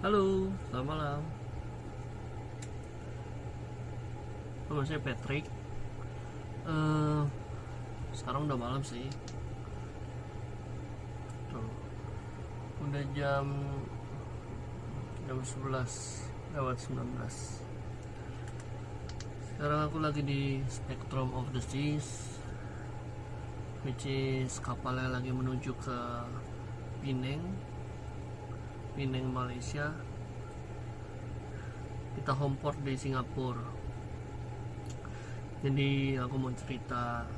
Halo, selamat malam. Nama saya Patrick. Eh, Sekarang udah malam sih. Tuh, udah jam 11 lewat 19. Sekarang aku lagi di Spectrum of the Seas, which is kapalnya lagi menuju ke Penang, Malaysia. Kita homeport di Singapura. Jadi aku mau cerita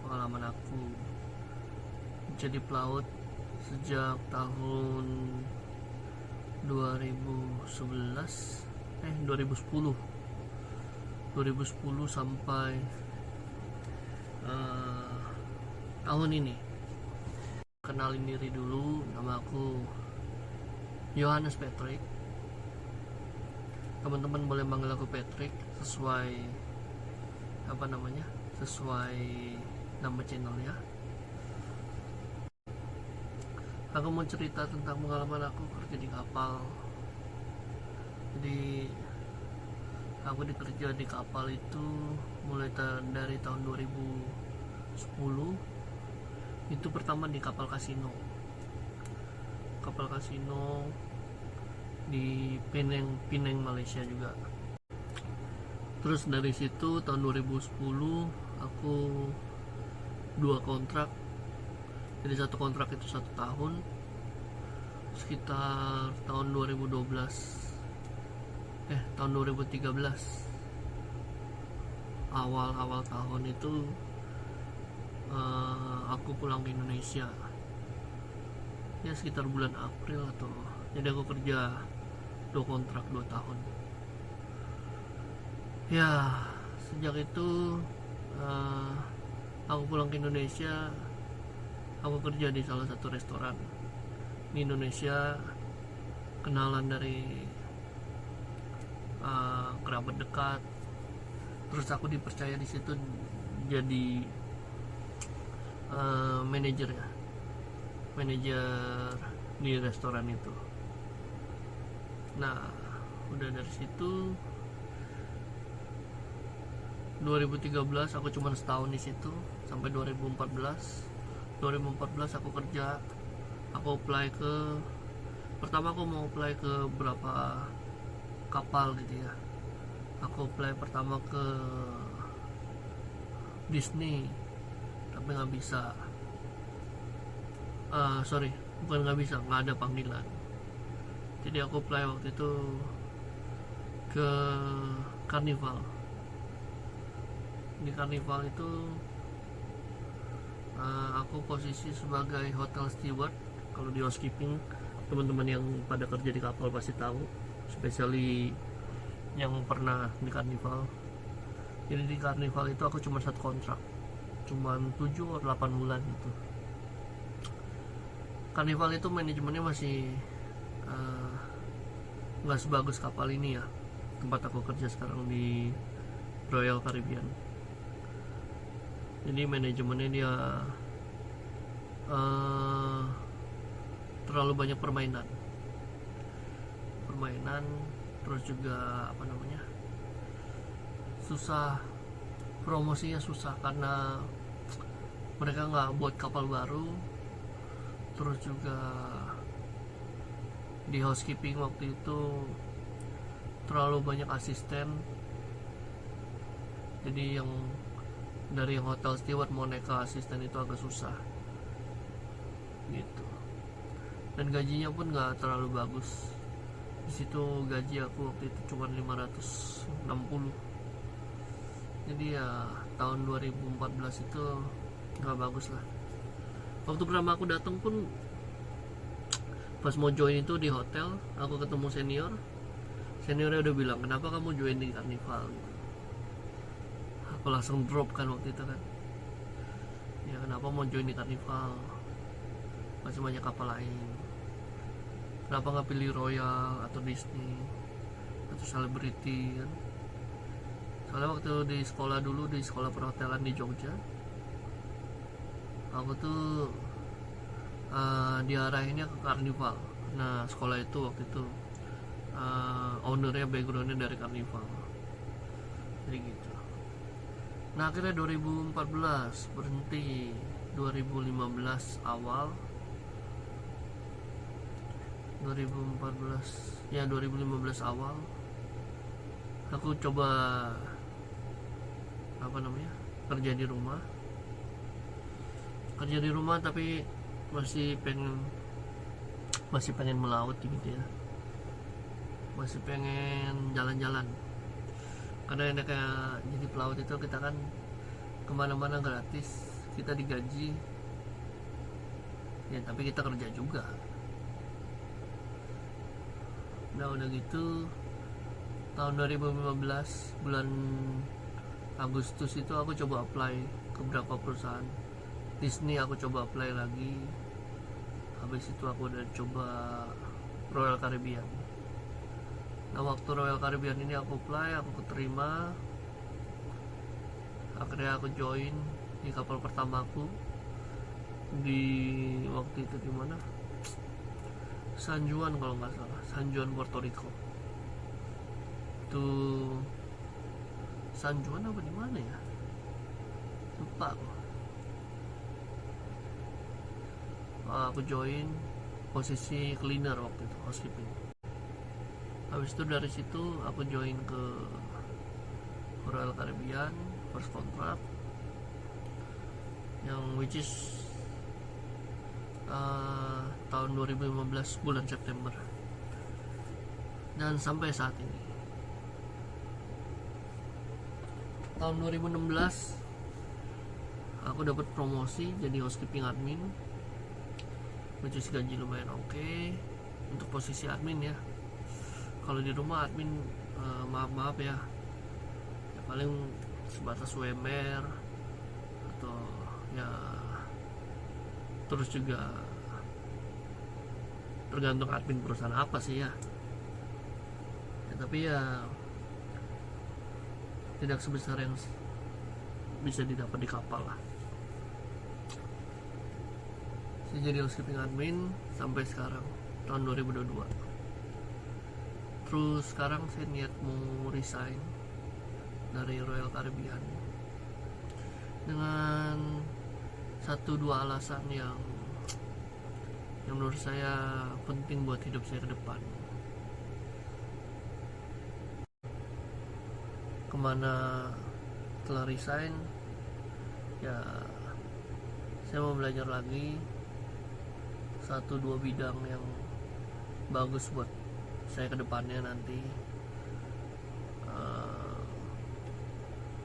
pengalaman aku jadi pelaut sejak tahun 2010 sampai tahun ini. Kenalin diri dulu, nama aku Yohanes Patrick. Teman-teman boleh manggil aku Patrick sesuai sesuai nama channelnya. Aku mau cerita tentang pengalaman aku kerja di kapal. Jadi aku dikerja di kapal itu mulai dari tahun 2010. Itu pertama di kapal kasino di Penang, Malaysia juga. Terus dari situ tahun 2010 aku 2 kontrak. Jadi satu kontrak itu 1 tahun. Sekitar tahun 2013 awal tahun itu aku pulang ke Indonesia ya sekitar bulan April atau, jadi aku kerja 2 kontrak 2 tahun ya. Sejak itu aku pulang ke Indonesia, aku kerja di salah satu restoran di Indonesia, kenalan dari kerabat dekat. Terus aku dipercaya di situ jadi manajer di restoran itu. Nah, udah dari situ 2013 aku cuma setahun di situ sampai 2014 aku kerja. Aku pertama aku mau apply ke berapa kapal gitu ya. Aku apply pertama ke Disney tapi nggak bisa. Bukan nggak bisa, nggak ada panggilan. Jadi aku apply waktu itu ke Carnival. Di Carnival itu aku posisi sebagai hotel steward. Kalau di housekeeping, teman-teman yang pada kerja di kapal pasti tahu, especially yang pernah di Carnival. Jadi di Carnival itu aku cuma 1 kontrak, cuma 7 atau 8 bulan gitu. Carnival itu manajemennya masih nggak sebagus kapal ini ya, tempat aku kerja sekarang di Royal Caribbean. Jadi manajemennya dia terlalu banyak permainan, terus juga susah, promosinya susah karena mereka nggak buat kapal baru. Terus juga di housekeeping waktu itu terlalu banyak asisten, jadi dari yang hotel steward mau naik ke asisten itu agak susah gitu. Dan gajinya pun nggak terlalu bagus. Di situ gaji aku waktu itu cuma 560. Jadi ya tahun 2014 itu nggak bagus lah. Waktu pertama aku datang pun, pas mau join itu di hotel, aku ketemu seniornya udah bilang, kenapa kamu join di Carnival? Aku langsung drop kan waktu itu kan, ya kenapa mau join di Carnival, masih banyak kapal lain, kenapa nggak pilih Royal atau Disney atau Celebrity kan. Soalnya waktu di sekolah perhotelan di Jogja, aku tuh diarahinnya ke Carnival. Nah, sekolah itu waktu itu ownernya backgroundnya dari Carnival, jadi gitu. Nah akhirnya 2014 berhenti, 2015 awal 2015 awal aku coba kerja di rumah tapi masih pengen melaut gitu ya, masih pengen jalan-jalan, karena enaknya jadi pelaut itu kita kan kemana-mana gratis, kita digaji ya, tapi kita kerja juga. Nah udah gitu tahun 2015 bulan Agustus itu aku coba apply ke beberapa perusahaan. Disney aku coba apply lagi, habis itu aku udah coba Royal Caribbean. Nah waktu Royal Caribbean ini aku apply, aku keterima, akhirnya aku join di kapal pertamaku di waktu itu di mana, San Juan kalau nggak salah, San Juan Puerto Rico. Itu San Juan apa di mana ya, lupa aku join posisi cleaner waktu itu, housekeeping. Habis itu dari situ aku join ke Royal Caribbean first contract, yang which is tahun 2015 bulan September, dan sampai saat ini tahun 2016 aku dapat promosi jadi housekeeping admin, which is gaji lumayan oke untuk posisi admin ya. Kalau di rumah admin maaf ya, paling sebatas UMR atau ya, terus juga tergantung admin perusahaan apa sih ya, tapi ya tidak sebesar yang bisa didapat di kapal lah. Saya jadi housekeeping admin sampai sekarang tahun 2022. Terus sekarang saya niat mau resign dari Royal Caribbean dengan 1-2 alasan yang menurut saya penting buat hidup saya ke depan. Kemana setelah resign ya, saya mau belajar lagi 1-2 bidang yang bagus buat saya ke depannya nanti,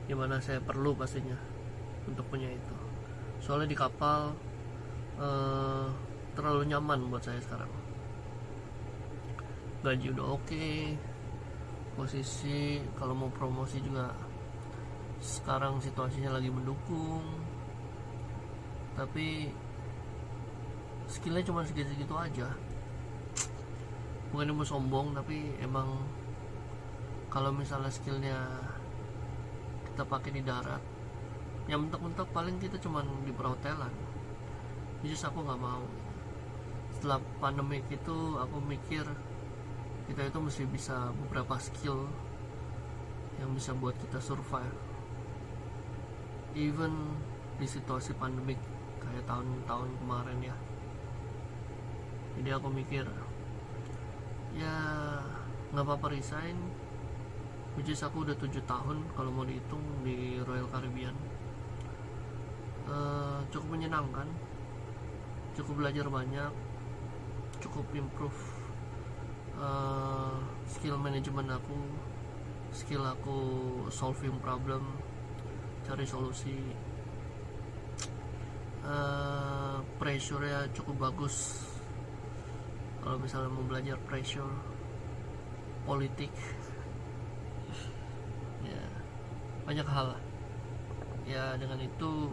dimana saya perlu pastinya untuk punya itu. Soalnya di kapal terlalu nyaman buat saya sekarang, gaji udah oke, posisi kalau mau promosi juga sekarang situasinya lagi mendukung, tapi skillnya cuma segitu-segitu aja. Bukan mau sombong, tapi emang kalau misalnya skillnya kita pakai di darat, yang mentok-mentok paling kita cuma di perhotelan. Jadi aku nggak mau. Setelah pandemi itu aku mikir kita itu mesti bisa beberapa skill yang bisa buat kita survive even di situasi pandemik kayak tahun-tahun kemarin ya. Jadi aku mikir ya nggak apa-apa resign, which is aku udah 7 tahun kalau mau dihitung di Royal Caribbean. Cukup menyenangkan, cukup belajar banyak, cukup improve skill manajemen aku, skill aku solving problem, cari solusi. Pressure nya cukup bagus kalau misalnya mau belajar pressure, politik ya, banyak hal lah ya. Dengan itu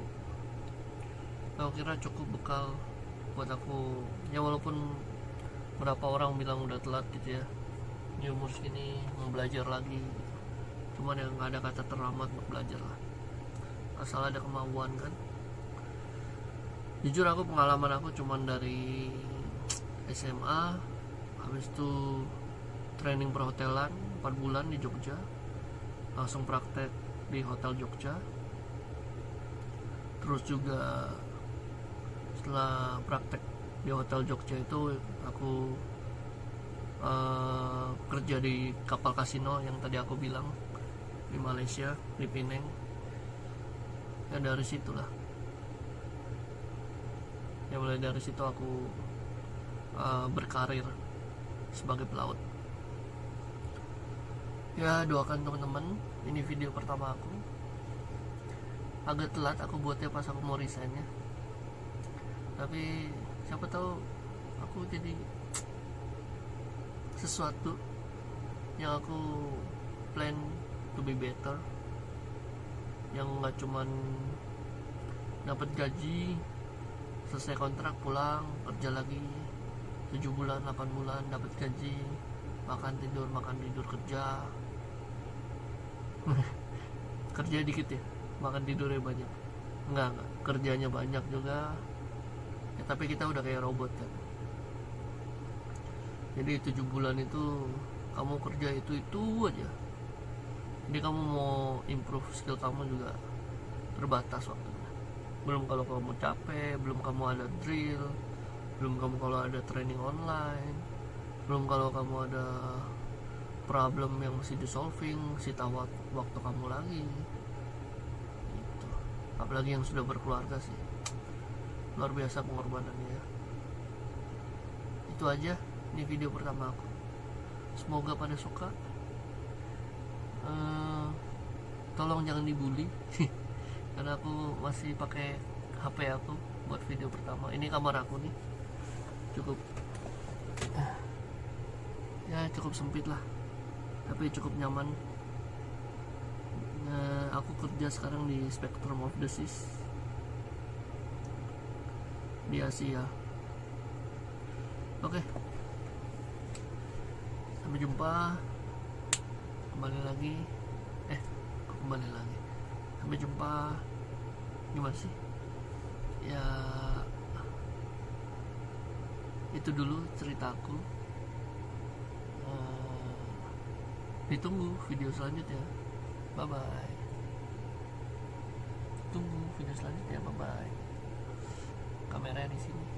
aku kira cukup bekal buat aku ya, walaupun berapa orang bilang udah telat gitu ya, di umur segini mau belajar lagi, cuman yang nggak ada kata terlambat untuk belajar lah, asal ada kemauan kan. Jujur aku pengalaman aku cuman dari SMA, habis itu training perhotelan 4 bulan di Jogja, langsung praktek di hotel Jogja. Terus juga setelah praktek di hotel Jogja itu aku kerja di kapal kasino yang tadi aku bilang di Malaysia, di Penang. Ya dari situlah, ya mulai dari situ aku berkarir sebagai pelaut. Ya doakan teman-teman, ini video pertama aku. Agak telat aku buatnya pas aku mau resign ya, tapi siapa tahu aku jadi sesuatu yang aku plan to be better, yang nggak cuman dapat gaji, selesai kontrak pulang kerja lagi 7 bulan 8 bulan dapat gaji, makan tidur kerja kerja dikit ya, makan tidurnya banyak. Enggak, kerjanya banyak juga ya, tapi kita udah kayak robot kan. Jadi 7 bulan itu kamu kerja itu aja. Jadi kamu mau improve skill kamu juga terbatas waktunya. Belum kalau kamu capek, belum kamu ada drill, belum kamu kalau ada training online, belum kalau kamu ada problem yang mesti di solving, sita waktu kamu lagi gitu. Apalagi yang sudah berkeluarga sih, luar biasa pengorbanannya ya. Itu aja, ini video pertama aku, semoga pada suka. Tolong jangan dibully karena aku masih pakai HP aku buat video pertama. Ini kamar aku nih, cukup ya cukup sempit lah, tapi cukup nyaman. Aku kerja sekarang di Spectrum of the Seas di Asia. Oke, sampai jumpa. Kembali lagi sampai jumpa. Gimana sih ya, itu dulu ceritaku. Ditunggu video selanjutnya. Bye bye. Tunggu video selanjutnya. Bye bye. Kameranya di sini.